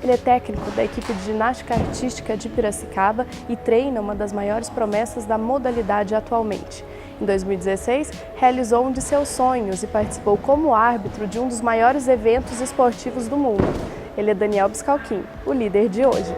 Ele é técnico da equipe de ginástica artística de Piracicaba e treina uma das maiores promessas da modalidade atualmente. Em 2016, realizou um de seus sonhos e participou como árbitro de um dos maiores eventos esportivos do mundo. Ele é Daniel Biscalquim, o líder de hoje.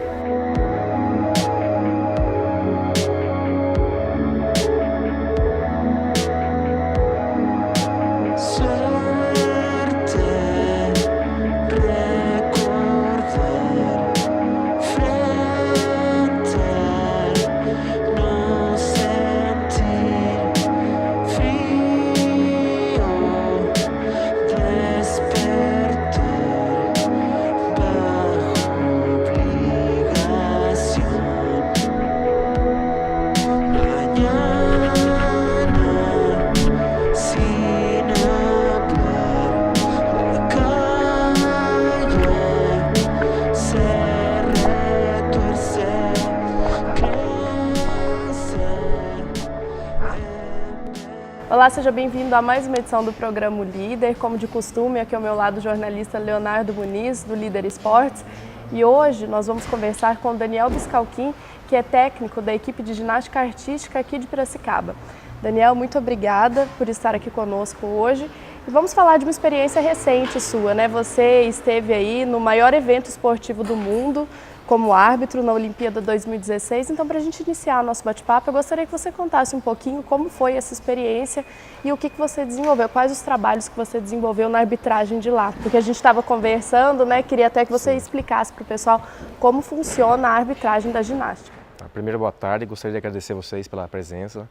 Olá, seja bem-vindo a mais uma edição do programa O Líder. Como de costume, aqui ao meu lado o jornalista Leonardo Muniz, do Líder Esportes. E hoje nós vamos conversar com o Daniel Biscalquim, que é técnico da equipe de ginástica artística aqui de Piracicaba. Daniel, muito obrigada por estar aqui conosco hoje. E vamos falar de uma experiência recente sua, né? Você esteve aí no maior evento esportivo do mundo, como árbitro na Olimpíada 2016. Então, para a gente iniciar nosso bate-papo, eu gostaria que você contasse um pouquinho como foi essa experiência e o que você desenvolveu, quais os trabalhos que você desenvolveu na arbitragem de lá. Porque a gente estava conversando, né? Queria até que você explicasse para o pessoal como funciona a arbitragem da ginástica. Primeiro, boa tarde. Gostaria de agradecer vocês pela presença,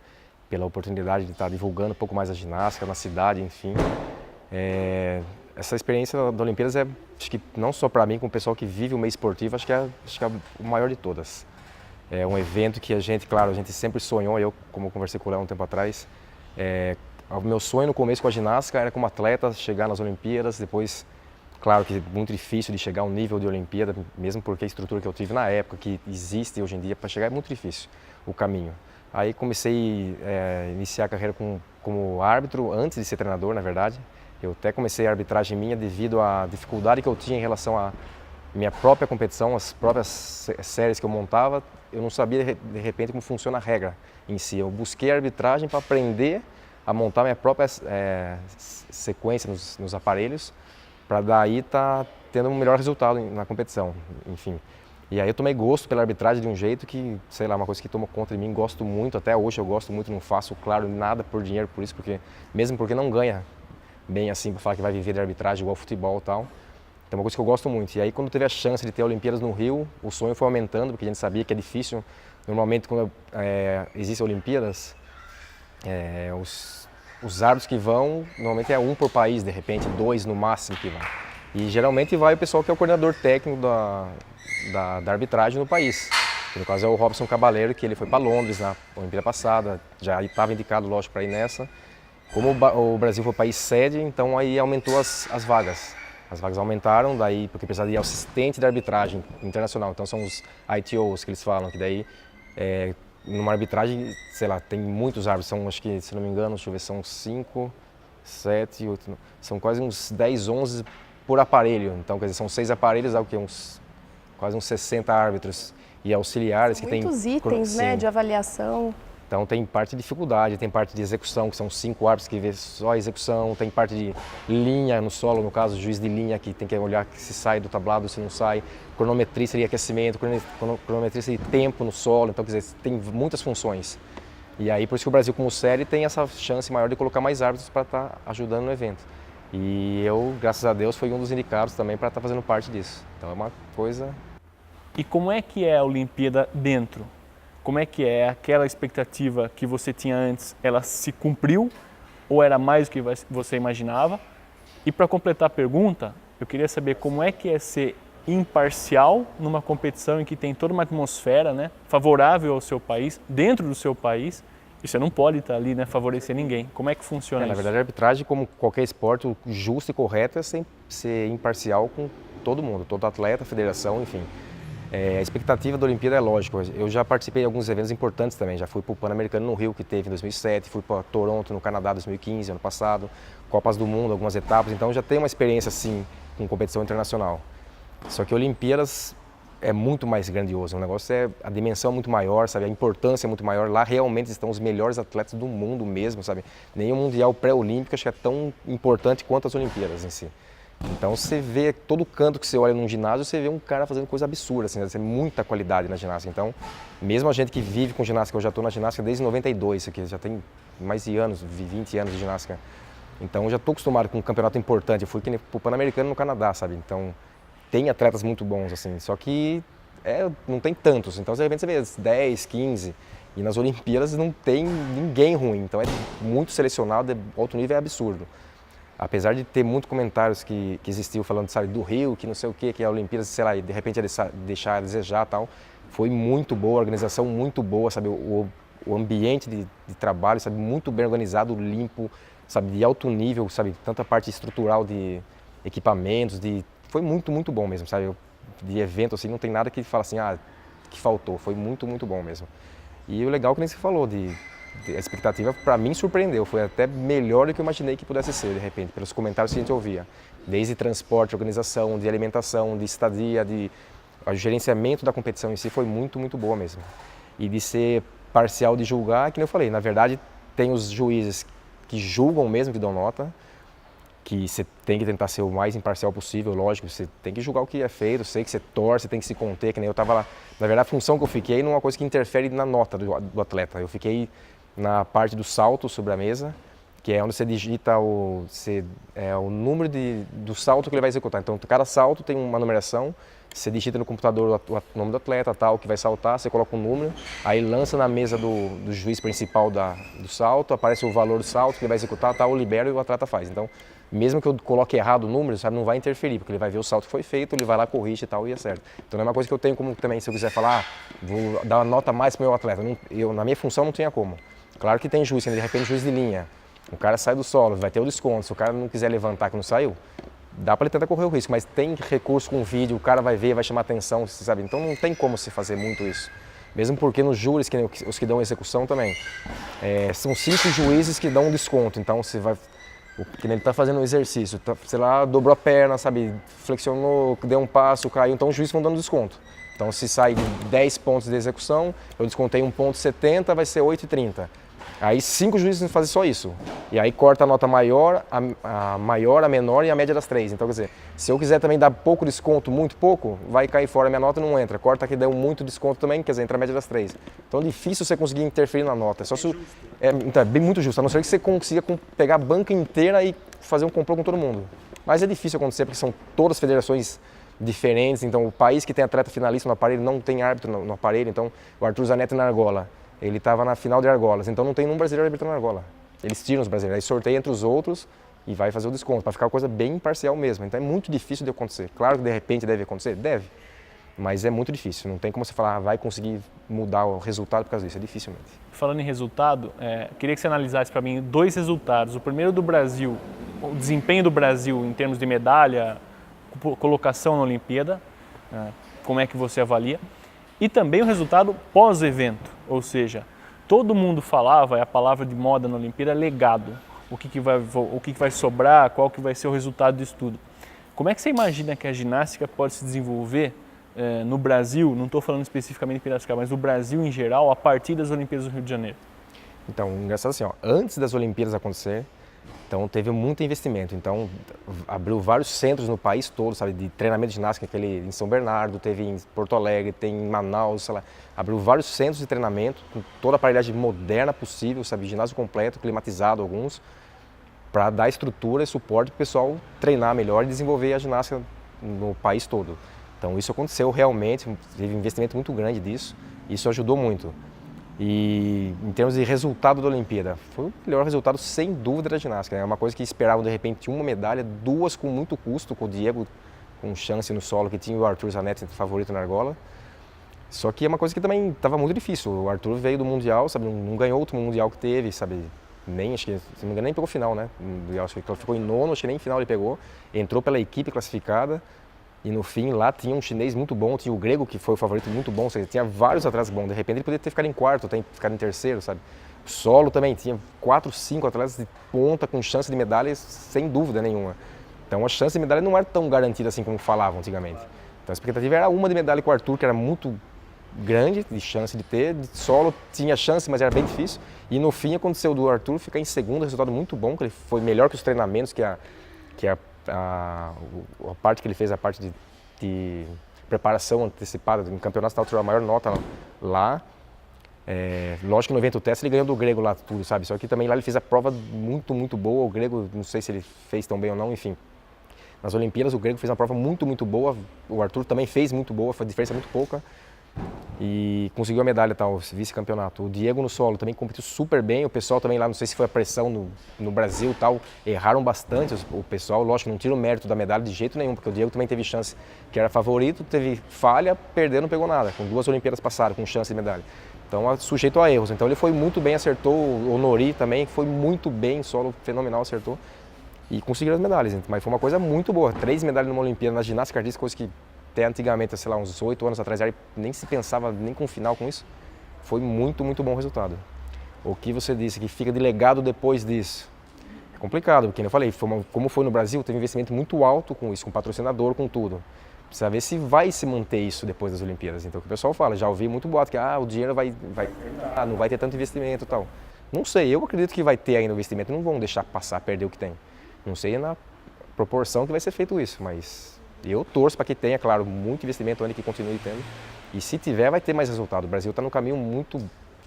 pela oportunidade de estar divulgando um pouco mais a ginástica na cidade, enfim. Essa experiência da Olimpíadas acho que não só para mim, como o pessoal que vive o meio esportivo, acho que é o maior de todas. É um evento que a gente sempre sonhou, eu, como eu conversei com o Léo um tempo atrás, o meu sonho no começo com a ginástica era como atleta chegar nas Olimpíadas, depois, claro que é muito difícil de chegar ao nível de Olimpíada, mesmo porque a estrutura que eu tive na época, que existe hoje em dia, para chegar é muito difícil o caminho. Aí comecei a iniciar a carreira como árbitro, antes de ser treinador, na verdade. Eu até comecei a arbitragem minha devido à dificuldade que eu tinha em relação à minha própria competição, as próprias séries que eu montava. Eu não sabia de repente como funciona a regra em si. Eu busquei a arbitragem para aprender a montar minha própria sequência nos aparelhos, para daí estar tendo um melhor resultado na competição, enfim. E aí eu tomei gosto pela arbitragem de um jeito que, sei lá, uma coisa que tomou conta de mim, gosto muito, até hoje eu gosto muito, não faço, claro, nada por dinheiro por isso, mesmo porque não ganha bem assim para falar que vai viver de arbitragem igual futebol e tal. Então é uma coisa que eu gosto muito. E aí quando teve a chance de ter Olimpíadas no Rio, o sonho foi aumentando, porque a gente sabia que é difícil. Normalmente quando existem Olimpíadas, os árbitros que vão, normalmente é um por país, de repente 2 no máximo que vão. E geralmente vai o pessoal que é o coordenador técnico da arbitragem no país. Que no caso é o Robson Cabaleiro, que ele foi para Londres na Olimpíada passada, já estava indicado, lógico, para ir nessa. Como o Brasil foi o país sede, então aí aumentou as vagas. As vagas aumentaram, daí porque precisava de assistente de arbitragem internacional. Então são os ITOs que eles falam, que daí numa arbitragem, sei lá, tem muitos árbitros, são, acho que, se não me engano, deixa eu ver, são 5, 7, 8, são quase uns 10, 11 por aparelho. Então, quer dizer, são 6 aparelhos, dá o quê? Quase uns 60 árbitros e auxiliares. São que tem muitos itens, né, de avaliação. Então tem parte de dificuldade, tem parte de execução, que são 5 árbitros que vê só a execução, tem parte de linha no solo, no caso, o juiz de linha que tem que olhar se sai do tablado, se não sai, cronometrista de aquecimento, cronometrista de tempo no solo, então quer dizer, tem muitas funções. E aí por isso que o Brasil como série tem essa chance maior de colocar mais árbitros para estar ajudando no evento. E eu, graças a Deus, fui um dos indicados também para estar fazendo parte disso. Então é uma coisa... E como é que é a Olimpíada dentro? Como é que é aquela expectativa que você tinha antes, ela se cumpriu ou era mais do que você imaginava? E para completar a pergunta, eu queria saber como é que é ser imparcial numa competição em que tem toda uma atmosfera, né, favorável ao seu país, dentro do seu país, e você não pode estar ali, né, favorecer ninguém. Como é que funciona isso? Na verdade, a arbitragem, como qualquer esporte, o justo e correto é ser imparcial com todo mundo, todo atleta, federação, enfim. A expectativa da Olimpíada é lógico. Eu já participei de alguns eventos importantes também. Já fui para o Pan-Americano no Rio, que teve em 2007, fui para Toronto, no Canadá, em 2015, ano passado, Copas do Mundo, algumas etapas. Então já tenho uma experiência assim com competição internacional. Só que Olimpíadas é muito mais grandioso, o negócio a dimensão é muito maior, sabe? A importância é muito maior. Lá realmente estão os melhores atletas do mundo mesmo, sabe? Nenhum mundial pré-olímpico acho que é tão importante quanto as Olimpíadas em si. Então você vê todo canto que você olha num ginásio, você vê um cara fazendo coisa absurda, assim, tem muita qualidade na ginástica. Então, mesmo a gente que vive com ginástica, eu já estou na ginástica desde 92, isso aqui já tem mais de anos, 20 anos de ginástica. Então, eu já estou acostumado com um campeonato importante. Eu fui para o Pan-Americano no Canadá, sabe? Então, tem atletas muito bons, assim, só que não tem tantos. Então, de repente, você vê 10, 15, e nas Olimpíadas não tem ninguém ruim. Então, é muito selecionado, o alto nível é absurdo. Apesar de ter muitos comentários que existiu falando, sabe, do Rio, que não sei o que a Olimpíadas, sei lá, e de repente deixar a desejar e tal, foi muito boa, a organização muito boa, sabe, o ambiente de trabalho, sabe, muito bem organizado, limpo, sabe, de alto nível, sabe, tanta parte estrutural de equipamentos, foi muito, muito bom mesmo, sabe, de evento, assim, não tem nada que fala assim, que faltou, foi muito, muito bom mesmo. E o legal que nem você falou, a expectativa para mim surpreendeu, foi até melhor do que eu imaginei que pudesse ser, de repente, pelos comentários que a gente ouvia. Desde transporte, organização, de alimentação, de estadia, o gerenciamento da competição em si foi muito, muito boa mesmo. E de ser parcial de julgar, que nem eu falei, na verdade tem os juízes que julgam mesmo, que dão nota, que você tem que tentar ser o mais imparcial possível, lógico, você tem que julgar o que é feito, sei que você torce, tem que se conter, que nem eu estava lá. Na verdade, a função que eu fiquei não é uma coisa que interfere na nota do atleta, eu fiquei na parte do salto sobre a mesa, que é onde você digita o número do salto que ele vai executar. Então, cada salto tem uma numeração, você digita no computador o nome do atleta, tal, que vai saltar, você coloca um número, aí lança na mesa do juiz principal do salto, aparece o valor do salto que ele vai executar, tal, libera e o atleta faz. Então, mesmo que eu coloque errado o número, sabe, não vai interferir, porque ele vai ver o salto que foi feito, ele vai lá, corrige e tal, e acerta. Então, não é uma coisa que eu tenho como também, se eu quiser falar, vou dar uma nota mais para o meu atleta. Na minha função não tinha como. Claro que tem juiz, de repente juiz de linha, o cara sai do solo, vai ter o desconto, se o cara não quiser levantar que não saiu, dá para ele tentar correr o risco, mas tem recurso com vídeo, o cara vai ver, vai chamar atenção, sabe? Então não tem como se fazer muito isso. Mesmo porque nos júris, os que dão execução também, são 5 juízes que dão um desconto, então você vai, que ele está fazendo um exercício, sei lá, dobrou a perna, sabe, flexionou, deu um passo, caiu, então os juízes vão dando desconto. Então se sai de 10 pontos de execução, eu descontei 1,70, vai ser 8,30. Aí 5 juízes fazem só isso. E aí corta a nota maior, a maior, a menor e a média das 3. Então, quer dizer, se eu quiser também dar pouco desconto, muito pouco, vai cair fora, a minha nota não entra. Corta aqui, deu muito desconto também, quer dizer, entra a média das 3. Então é difícil você conseguir interferir na nota. Então, é bem muito justo, a não ser que você consiga pegar a banca inteira e fazer um complô com todo mundo. Mas é difícil acontecer porque são todas federações diferentes. Então, o país que tem atleta finalista no aparelho não tem árbitro no aparelho. Então, o Arthur Zanetti na argola. Ele estava na final de argolas, então não tem nenhum brasileiro arbitrando na argola. Eles tiram os brasileiros, aí sorteia entre os outros e vai fazer o desconto, para ficar uma coisa bem imparcial mesmo. Então é muito difícil de acontecer. Claro que de repente deve acontecer, deve, mas é muito difícil. Não tem como você falar, vai conseguir mudar o resultado por causa disso, é dificilmente. Falando em resultado, queria que você analisasse para mim 2 resultados. O primeiro do Brasil, o desempenho do Brasil em termos de medalha, colocação na Olimpíada, como é que você avalia? E também o resultado pós-evento, ou seja, todo mundo falava, a palavra de moda na Olimpíada, legado. O que vai sobrar, qual que vai ser o resultado disso tudo. Como é que você imagina que a ginástica pode se desenvolver no Brasil, não estou falando especificamente de Piracicaba, mas no Brasil em geral, a partir das Olimpíadas do Rio de Janeiro? Então, engraçado assim, antes das Olimpíadas acontecer, então teve muito investimento, então abriu vários centros no país todo, sabe, de treinamento de ginástica, aquele em São Bernardo, teve em Porto Alegre, tem em Manaus, sei lá, abriu vários centros de treinamento com toda a aparelhagem moderna possível, sabe, ginásio completo, climatizado alguns, para dar estrutura e suporte para o pessoal treinar melhor e desenvolver a ginástica no país todo. Então isso aconteceu realmente, teve um investimento muito grande disso, isso ajudou muito. E em termos de resultado da Olimpíada, foi o melhor resultado sem dúvida da ginástica. É uma coisa que esperavam de repente uma medalha, 2 com muito custo, com o Diego com chance no solo, que tinha o Arthur Zanetti favorito na argola. Só que é uma coisa que também estava muito difícil. O Arthur veio do Mundial, sabe, não ganhou o último Mundial que teve, sabe, acho que, se não me engano, nem pegou final, né? Acho que ele ficou em 9º, acho que nem final ele pegou. Entrou pela equipe classificada. E no fim, lá tinha um chinês muito bom, tinha o grego, que foi o favorito muito bom, ou seja, tinha vários atletas bons. De repente ele poderia ter ficado em 4º, ficado em 3º, sabe? O solo também, tinha 4, 5 atletas de ponta com chance de medalhas, sem dúvida nenhuma. Então a chance de medalha não era tão garantida assim como falavam antigamente. Então a expectativa era uma de medalha com o Arthur, que era muito grande, de chance de ter, de solo tinha chance, mas era bem difícil. E no fim aconteceu do Arthur ficar em segundo, resultado muito bom, que ele foi melhor que os treinamentos, que a parte que ele fez, a parte de preparação antecipada, em campeonato estadual tirou a maior nota lá. Lógico que no evento teste ele ganhou do grego lá tudo, sabe? Só que também lá ele fez a prova muito, muito boa, o grego, não sei se ele fez tão bem ou não, enfim. Nas Olimpíadas o grego fez uma prova muito, muito boa, o Arthur também fez muito boa, foi a diferença muito pouca. E conseguiu a medalha, tal, vice-campeonato. O Diego no solo também competiu super bem, o pessoal também lá, não sei se foi a pressão no Brasil tal, erraram bastante o pessoal, lógico, não tira o mérito da medalha de jeito nenhum, porque o Diego também teve chance, que era favorito, teve falha, perdeu, não pegou nada, com 2 Olimpíadas passadas, com chance de medalha. Então, sujeito a erros, então ele foi muito bem, acertou, o Nori também foi muito bem, solo fenomenal, acertou, e conseguiram as medalhas, mas foi uma coisa muito boa, 3 medalhas numa Olimpíada, na ginástica artística, coisa que até antigamente, sei lá, uns 8 anos atrás, nem se pensava nem com final com isso. Foi muito, muito bom o resultado. O que você disse, que fica de legado depois disso, é complicado, porque, como eu falei, como foi no Brasil, teve um investimento muito alto com isso, com patrocinador, com tudo. Precisa ver se vai se manter isso depois das Olimpíadas. Então, o que o pessoal fala, já ouvi muito boato, que o dinheiro não vai ter tanto investimento e tal. Não sei, eu acredito que vai ter ainda investimento, não vão deixar passar, perder o que tem. Não sei na proporção que vai ser feito isso, mas eu torço para que tenha, claro, muito investimento ainda, que continue tendo. E se tiver, vai ter mais resultado. O Brasil está no caminho muito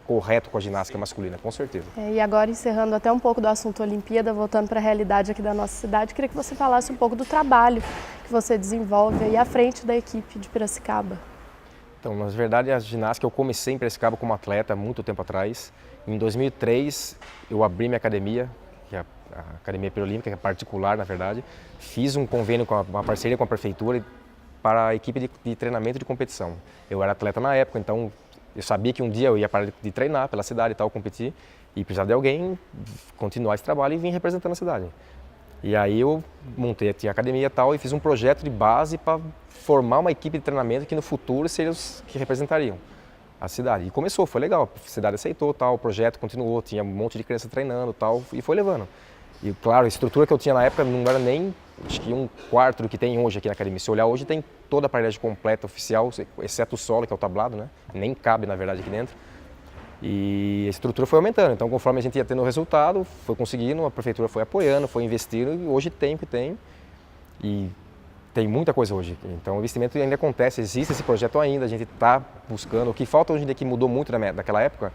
correto com a ginástica masculina, com certeza. E agora, encerrando até um pouco do assunto Olimpíada, voltando para a realidade aqui da nossa cidade, queria que você falasse um pouco do trabalho que você desenvolve aí à frente da equipe de Piracicaba. Então, na verdade, a ginástica eu comecei em Piracicaba como atleta há muito tempo atrás. Em 2003, eu abri minha academia, que é a Academia Perolímpica, que é particular, na verdade. Fiz um convênio, uma parceria com a prefeitura para a equipe de treinamento de competição. Eu era atleta na época, então eu sabia que um dia eu ia parar de treinar pela cidade e tal, competir, e precisava de alguém continuar esse trabalho e vir representando a cidade. E aí eu montei a academia e tal, e fiz um projeto de base para formar uma equipe de treinamento que no futuro seriam os que representariam a cidade. E começou, foi legal, a cidade aceitou, tal, o projeto continuou, tinha um monte de criança treinando tal, e foi levando. E claro, a estrutura que eu tinha na época não era nem, acho que 1/4 do que tem hoje aqui na academia. Se olhar hoje tem toda a aparelhagem completa, oficial, exceto o solo, que é o tablado, né? Nem cabe, na verdade, aqui dentro. E a estrutura foi aumentando, então conforme a gente ia tendo o resultado, foi conseguindo, a prefeitura foi apoiando, foi investindo, e hoje tem o que tem. E tem muita coisa hoje, então o investimento ainda acontece, existe esse projeto ainda, a gente está buscando. O que falta hoje em dia, que mudou muito daquela época,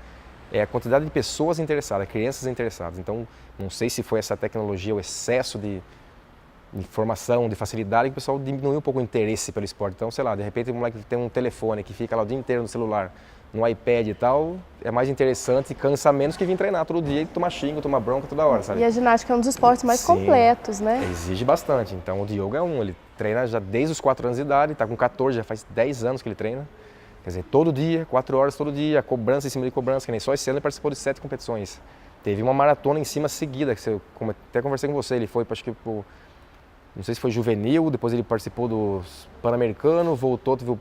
é a quantidade de pessoas interessadas, crianças interessadas. Então, não sei se foi essa tecnologia, o excesso de informação, de facilidade, que o pessoal diminuiu um pouco o interesse pelo esporte. Então, sei lá, de repente o moleque tem um telefone que fica lá o dia inteiro no celular, no iPad e tal, é mais interessante e cansa menos que vir treinar todo dia e tomar xingo, tomar bronca toda hora, sabe? E a ginástica é um dos esportes mais completos, né? Exige bastante. Então, o Diogo é ele treina já desde os 4 anos de idade, está com 14, já faz 10 anos que ele treina. Quer dizer, todo dia, 4 horas todo dia, cobrança em cima de cobrança, que nem só esse ano ele participou de 7 competições. Teve uma maratona em cima seguida, que eu até conversei com você, ele foi, acho que, não sei se foi juvenil, depois ele participou do Pan-Americano, voltou, teve o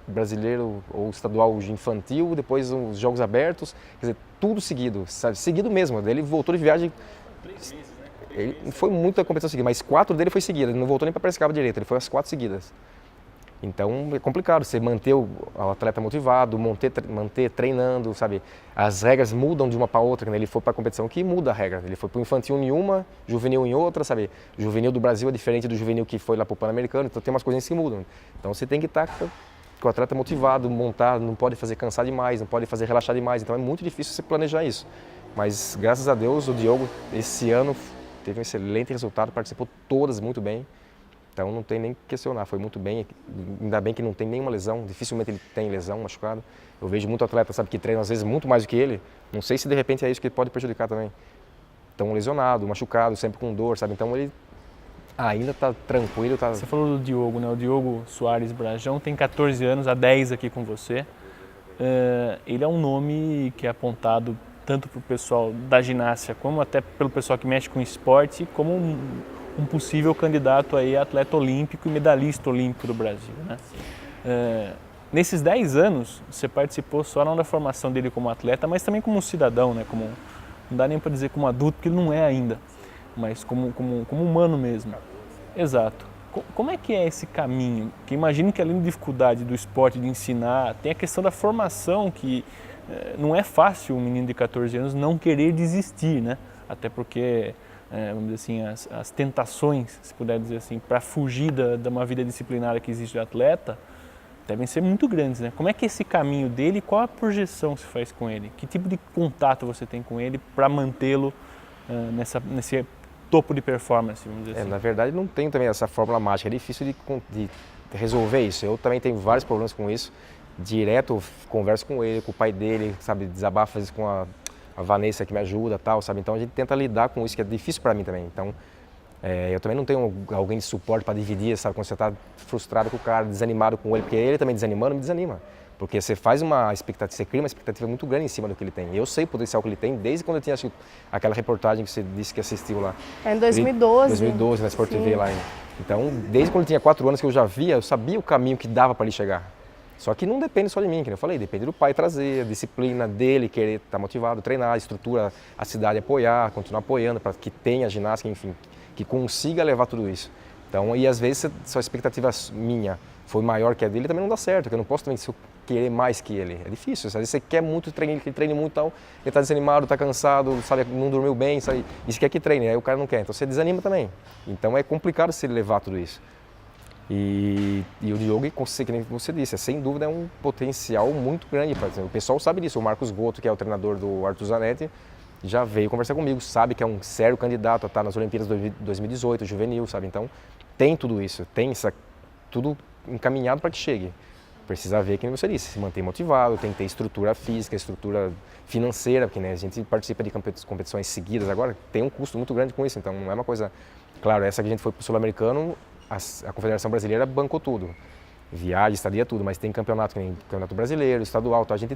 brasileiro ou estadual infantil, depois os Jogos Abertos, quer dizer, tudo seguido, sabe? Seguido mesmo. Ele voltou de viagem. 3 vezes, né? Ele foi muita competição seguida, mas 4 dele foi seguida, ele não voltou nem para Piracicaba direito, ele foi as 4 seguidas. Então é complicado você manter o atleta motivado, manter treinando, sabe? As regras mudam de uma para outra, quando ele for para a competição, que muda a regra. Ele foi para o infantil em uma, juvenil em outra, sabe? O juvenil do Brasil é diferente do juvenil que foi lá para o Pan-Americano, então tem umas coisinhas que mudam. Então você tem que estar com o atleta motivado, montado, não pode fazer cansar demais, não pode fazer relaxar demais, então é muito difícil você planejar isso. Mas graças a Deus o Diogo esse ano teve um excelente resultado, participou todas muito bem. Então não tem nem que questionar, foi muito bem, ainda bem que não tem nenhuma lesão, dificilmente ele tem lesão, machucado. Eu vejo muito atleta, sabe, que treina às vezes muito mais do que ele, não sei se de repente é isso que pode prejudicar também. Então lesionado, machucado, sempre com dor, sabe, então ele ainda está tranquilo. Você falou do Diogo, né, o Diogo Soares Brajão tem 14 anos, há 10 aqui com você. Ele é um nome que é apontado tanto para o pessoal da ginástica, como até pelo pessoal que mexe com esporte, como um possível candidato aí a atleta olímpico e medalhista olímpico do Brasil, né? Nesses 10 anos, você participou só não da formação dele como atleta, mas também como cidadão, né? Não dá nem para dizer como adulto, porque ele não é ainda, mas como humano mesmo. Exato. Como é que é esse caminho? Que imagino que além da dificuldade do esporte de ensinar, tem a questão da formação, que não é fácil um menino de 14 anos não querer desistir, né? Até porque, vamos dizer assim, as tentações, se puder dizer assim, para fugir de uma vida disciplinar que existe de atleta, devem ser muito grandes, né? Como é que é esse caminho dele e qual a projeção que se faz com ele? Que tipo de contato você tem com ele para mantê-lo nesse topo de performance, vamos dizer assim? Na verdade, não tem também essa fórmula mágica, é difícil de resolver isso. Eu também tenho vários problemas com isso. Direto converso com ele, com o pai dele, sabe, desabafo às vezes com a Vanessa que me ajuda, tal, sabe? Então a gente tenta lidar com isso, que é difícil para mim também. Então, eu também não tenho alguém de suporte para dividir, sabe? Quando você está frustrado com o cara, desanimado com ele, porque ele também desanimando, me desanima. Porque você faz uma expectativa, você cria uma expectativa muito grande em cima do que ele tem. Eu sei o potencial que ele tem desde quando eu tinha assistido aquela reportagem que você disse que assistiu lá. Em 2012. 2012, na Sport TV lá. Então, desde quando eu tinha 4 anos que eu já via, eu sabia o caminho que dava para ele chegar. Só que não depende só de mim, que eu falei, depende do pai trazer, a disciplina dele, querer estar motivado, treinar, a estrutura, a cidade apoiar, continuar apoiando para que tenha ginástica, enfim, que consiga levar tudo isso. Então, e às vezes, se a expectativa minha foi maior que a dele, também não dá certo, porque eu não posso também querer mais que ele. É difícil, às vezes você quer muito que ele treine muito, tal, ele está desanimado, está cansado, sabe, não dormiu bem, sabe, e você quer que treine, aí o cara não quer, então você desanima também. Então é complicado se ele levar tudo isso. E o Diogo, que nem você disse, sem dúvida é um potencial muito grande. O pessoal sabe disso, o Marcos Goto, que é o treinador do Arthur Zanetti, já veio conversar comigo, sabe que é um sério candidato a estar nas Olimpíadas 2018, juvenil, sabe? Então tem tudo isso, tem tudo encaminhado para que chegue. Precisa ver, como você disse, se manter motivado, tem que ter estrutura física, estrutura financeira, porque né, a gente participa de competições seguidas agora, tem um custo muito grande com isso, então não é uma coisa... Claro, essa que a gente foi para o Sul-Americano, a Confederação Brasileira bancou tudo, viagem, estadia, tudo, mas tem campeonato, que nem campeonato brasileiro, estadual, então a gente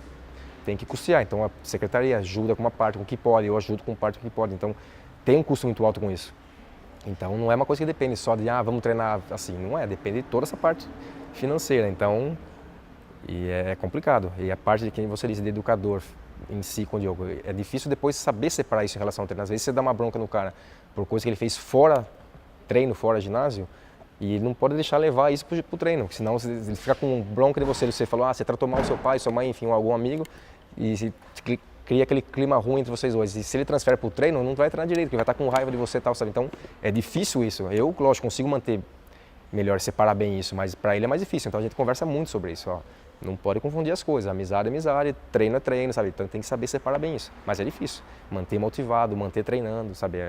tem que custear, então a secretaria ajuda com uma parte, com o que pode, eu ajudo com parte com o que pode, então tem um custo muito alto com isso. Então não é uma coisa que depende só de, vamos treinar assim, não é, depende de toda essa parte financeira, então, e é complicado. E a parte de quem você disse, de educador em si com o Diogo, é difícil depois saber separar isso em relação ao treino. Às vezes você dá uma bronca no cara por coisa que ele fez fora treino, fora ginásio, e não pode deixar levar isso pro treino, porque senão ele fica com bronca de você falou, você tratou mal seu pai, sua mãe, enfim, ou algum amigo, e se cria aquele clima ruim entre vocês dois. E se ele transfere para o treino, não vai treinar direito, porque vai estar com raiva de você e tal, sabe? Então, é difícil isso. Eu, lógico, consigo manter melhor, separar bem isso, mas para ele é mais difícil. Então, a gente conversa muito sobre isso, ó. Não pode confundir as coisas. Amizade é amizade, treino é treino, sabe? Então, tem que saber separar bem isso. Mas é difícil. Manter motivado, manter treinando, sabe?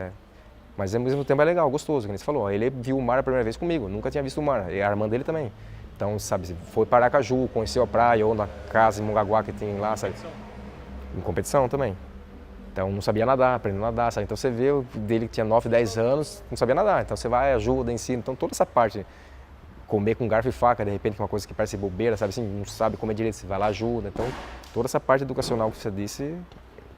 Mas, ao mesmo tempo, é legal, gostoso, como você falou. Ele viu o mar a primeira vez comigo, nunca tinha visto o mar. E a irmã dele também. Então, sabe, foi para Aracaju, conheceu a praia, ou na casa em Mongaguá que tem lá, sabe? Em competição também. Então não sabia nadar, aprendeu a nadar, sabe? Então você vê o dele que tinha 9, 10 anos, não sabia nadar. Então você vai, ajuda, ensina. Então toda essa parte, comer com garfo e faca, de repente, que é uma coisa que parece bobeira, sabe assim, não sabe comer direito, você vai lá, ajuda. Então toda essa parte educacional que você disse,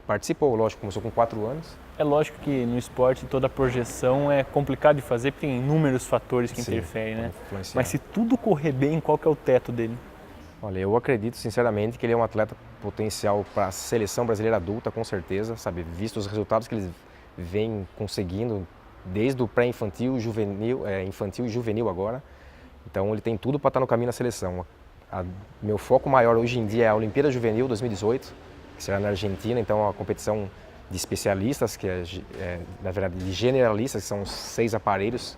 participou, lógico, começou com 4 anos. É lógico que no esporte toda a projeção é complicado de fazer, porque tem inúmeros fatores que interferem, né? Mas se tudo correr bem, qual que é o teto dele? Olha, eu acredito sinceramente que ele é um atleta potencial para a seleção brasileira adulta, com certeza, sabe? Visto os resultados que ele vem conseguindo desde o pré-infantil, juvenil, infantil e juvenil agora. Então ele tem tudo para estar no caminho da seleção. Meu foco maior hoje em dia é a Olimpíada Juvenil 2018, que será na Argentina, então é uma competição de especialistas, que na verdade de generalistas, que são os 6 aparelhos,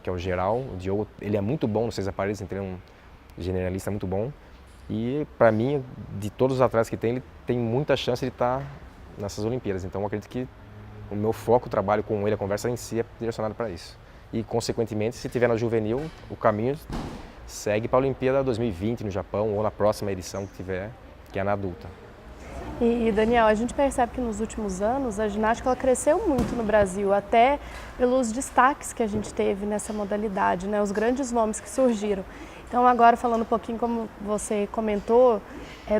que é o geral. O Diogo, ele é muito bom nos 6 aparelhos, então ele é um generalista muito bom. E, para mim, de todos os atletas que tem, ele tem muita chance de estar nessas Olimpíadas. Então, eu acredito que o meu foco, o trabalho com ele, a conversa em si é direcionado para isso. E, consequentemente, se tiver na juvenil, o caminho segue para a Olimpíada 2020 no Japão ou na próxima edição que tiver, que é na adulta. E, Daniel, a gente percebe que nos últimos anos a ginástica ela cresceu muito no Brasil, até pelos destaques que a gente teve nessa modalidade, né? Os grandes nomes que surgiram. Então, agora falando um pouquinho, como você comentou,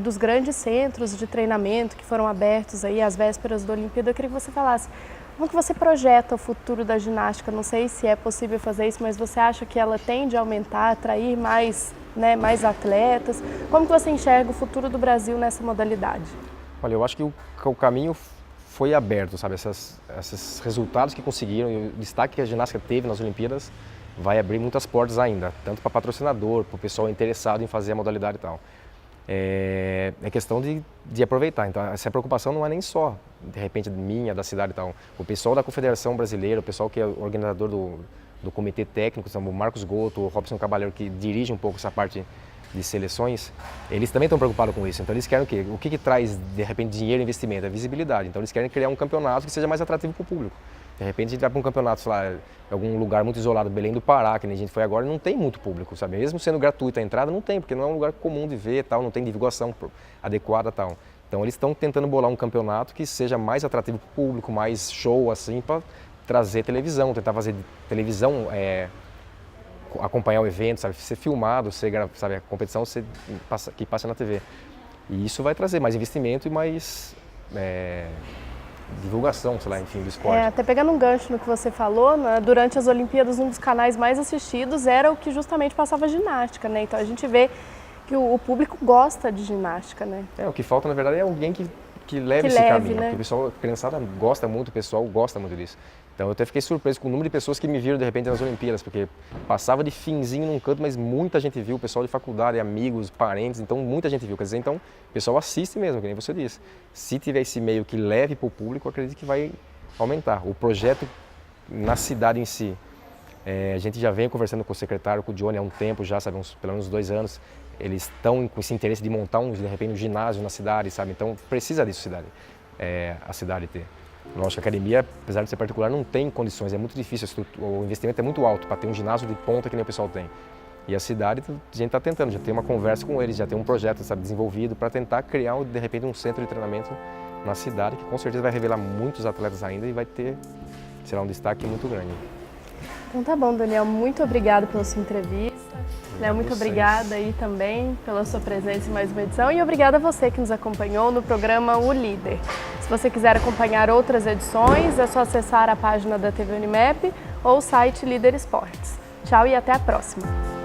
dos grandes centros de treinamento que foram abertos aí às vésperas da Olimpíada, eu queria que você falasse como que você projeta o futuro da ginástica. Não sei se é possível fazer isso, mas você acha que ela tende a aumentar, atrair mais, né, mais atletas? Como que você enxerga o futuro do Brasil nessa modalidade? Olha, eu acho que o caminho foi aberto, sabe? Esses resultados que conseguiram e o destaque que a ginástica teve nas Olimpíadas vai abrir muitas portas ainda, tanto para patrocinador, para o pessoal interessado em fazer a modalidade e tal. É questão de aproveitar, então essa preocupação não é nem só, de repente, minha, da cidade e tal. O pessoal da Confederação Brasileira, o pessoal que é organizador do comitê técnico, o Marcos Goto, o Robson Caballero, que dirige um pouco essa parte de seleções, eles também estão preocupados com isso. Então eles querem o quê? O que traz, de repente, dinheiro e investimento? É visibilidade. Então eles querem criar um campeonato que seja mais atrativo para o público. De repente a gente vai para um campeonato, sei lá, em algum lugar muito isolado, Belém do Pará, que nem a gente foi agora, não tem muito público, sabe? Mesmo sendo gratuita a entrada, não tem, porque não é um lugar comum de ver, tal, não tem divulgação adequada, tal. Então eles estão tentando bolar um campeonato que seja mais atrativo para o público, mais show, assim, para trazer televisão, tentar fazer televisão, acompanhar o evento, sabe? Ser filmado, sabe? A competição que passa na TV. E isso vai trazer mais investimento e mais divulgação, sei lá, enfim, do esporte. Até pegando um gancho no que você falou, né, durante as Olimpíadas, um dos canais mais assistidos era o que justamente passava ginástica, né? Então a gente vê que o público gosta de ginástica, né? O que falta, na verdade, é alguém que leve esse caminho. Né? Porque o pessoal, a criançada gosta muito, o pessoal gosta muito disso. Então eu até fiquei surpreso com o número de pessoas que me viram de repente nas Olimpíadas, porque passava de finzinho num canto, mas muita gente viu, o pessoal de faculdade, amigos, parentes, então muita gente viu. Quer dizer, então o pessoal assiste mesmo, que nem você disse. Se tiver esse meio que leve para o público, eu acredito que vai aumentar. O projeto na cidade em si, a gente já vem conversando com o secretário, com o Johnny há um tempo já, sabe, pelo menos 2 anos. Eles estão com esse interesse de montar de repente um ginásio na cidade, sabe? Então precisa disso a cidade ter. Lógico, a academia, apesar de ser particular, não tem condições, é muito difícil, o investimento é muito alto para ter um ginásio de ponta que nem o pessoal tem. E a cidade, a gente está tentando, já tem uma conversa com eles, já tem um projeto, sabe, desenvolvido para tentar criar, de repente, um centro de treinamento na cidade que com certeza vai revelar muitos atletas ainda e vai ter, será um destaque muito grande. Então tá bom, Daniel, muito obrigado pela sua entrevista. Muito obrigada aí também pela sua presença em mais uma edição e obrigada a você que nos acompanhou no programa O Líder. Se você quiser acompanhar outras edições, é só acessar a página da TV Unimap ou o site Líder Esportes. Tchau e até a próxima!